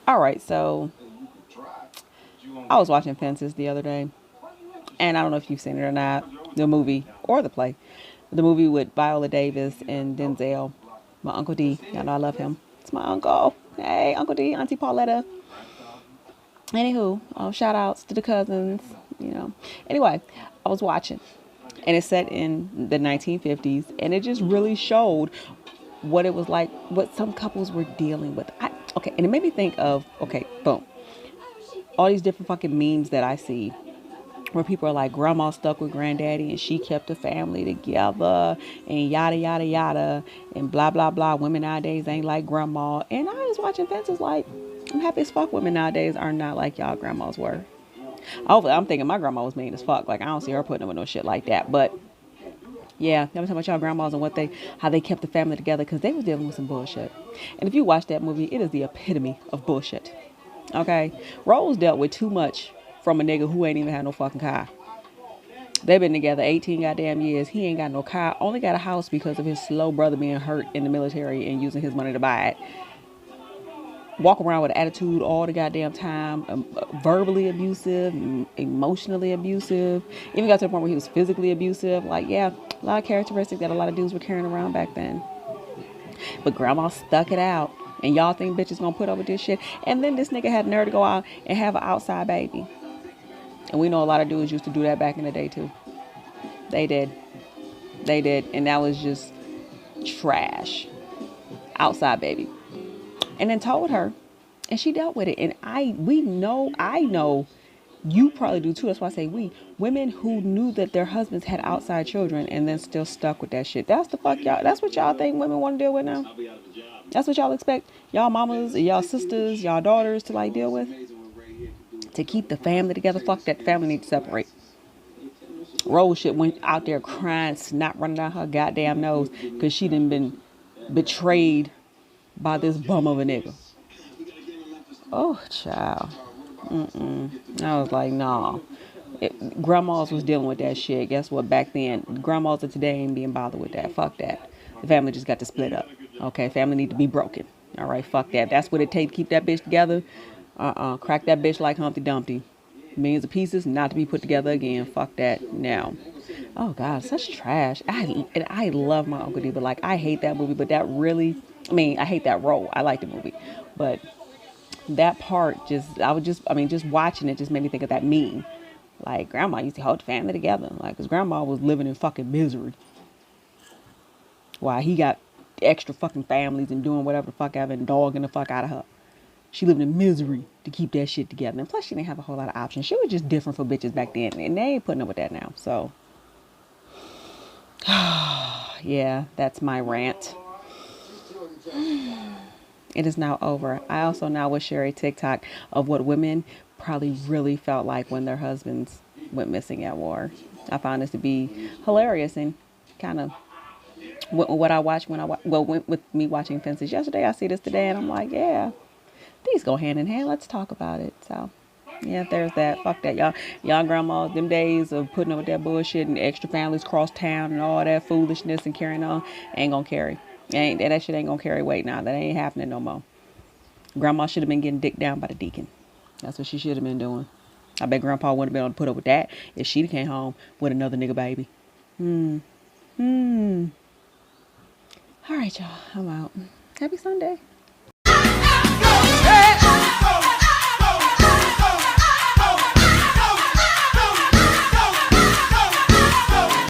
All right, so I was watching Fences the other day, and I don't know if you've seen it or not, the movie or the play. The movie with Viola Davis and Denzel. My Uncle D. Y'all know I love him. It's my uncle. Hey, Uncle D, Auntie Pauletta. Anywho, shout outs to the cousins, you know. Anyway, I was watching, and it's set in the 1950s, and it just really showed what it was like, what some couples were dealing with. Okay, and it made me think of, okay, boom, all these different fucking memes that I see where people are like, grandma stuck with granddaddy and she kept the family together and yada yada yada and blah blah blah. Women nowadays ain't like grandma. And I was watching Fences like, I'm happy as fuck women nowadays are not like y'all grandmas were. Hopefully, I'm thinking my grandma was mean as fuck. Like, I don't see her putting up with no shit like that. But yeah, I'm talking about y'all grandmas and how they kept the family together because they was dealing with some bullshit. And if you watch that movie, it is the epitome of bullshit. Okay, Rose dealt with too much from a nigga who ain't even had no fucking car. They've been together 18 goddamn years. He ain't got no car, only got a house because of his slow brother being hurt in the military and using his money to buy it. Walk around with attitude all the goddamn time, verbally abusive, emotionally abusive. Even got to the point where he was physically abusive. Like, yeah, a lot of characteristics that a lot of dudes were carrying around back then. But grandma stuck it out. And y'all think bitches gonna put up with this shit? And then this nigga had nerve to go out and have an outside baby. And we know a lot of dudes used to do that back in the day too. They did. They did. And that was just trash. Outside baby. And then told her. And she dealt with it. And I know, you probably do too. That's why I say we. Women who knew that their husbands had outside children and then still stuck with that shit. That's the fuck y'all. That's what y'all think women want to deal with now. That's what y'all expect y'all mamas, y'all sisters, y'all daughters to like deal with. To keep the family together. Fuck that. Family need to separate. Rose shit went out there crying, snot running down her goddamn nose because she done been betrayed by this bum of a nigga. Oh, child. I was like, nah. Grandmas was dealing with that shit. Guess what? Back then, grandmas of today ain't being bothered with that. Fuck that. The family just got to split up. Okay, family need to be broken. All right, fuck that. That's what it takes to keep that bitch together. Crack that bitch like Humpty Dumpty. Millions of pieces, not to be put together again. Fuck that. Now. Oh God, such trash. I love my Uncle D, but like I hate that movie. But that really, I hate that role. I like the movie, but that part just watching it just made me think of that meme. Like, grandma used to hold the family together. Like, his grandma was living in fucking misery. While he got extra fucking families and doing whatever the fuck ever and dogging the fuck out of her. She lived in misery to keep that shit together. And plus, she didn't have a whole lot of options. She was just different for bitches back then. And they ain't putting up with that now. So, yeah, that's my rant. It is now over. I also now will share a TikTok of what women probably really felt like when their husbands went missing at war. I found this to be hilarious and kind of what I watched went with me watching Fences yesterday. I see this today and I'm like, yeah, these go hand in hand. Let's talk about it. So, yeah, there's that. Fuck that, y'all. Y'all grandmas, them days of putting up with that bullshit and extra families cross town and all that foolishness and carrying on ain't gonna carry. That shit ain't gonna carry weight now. That ain't happening no more. Grandma should have been getting dicked down by the deacon. That's what she should have been doing. I bet Grandpa wouldn't have been able to put up with that if she came home with another nigga baby. All right, y'all. I'm out. Happy Sunday.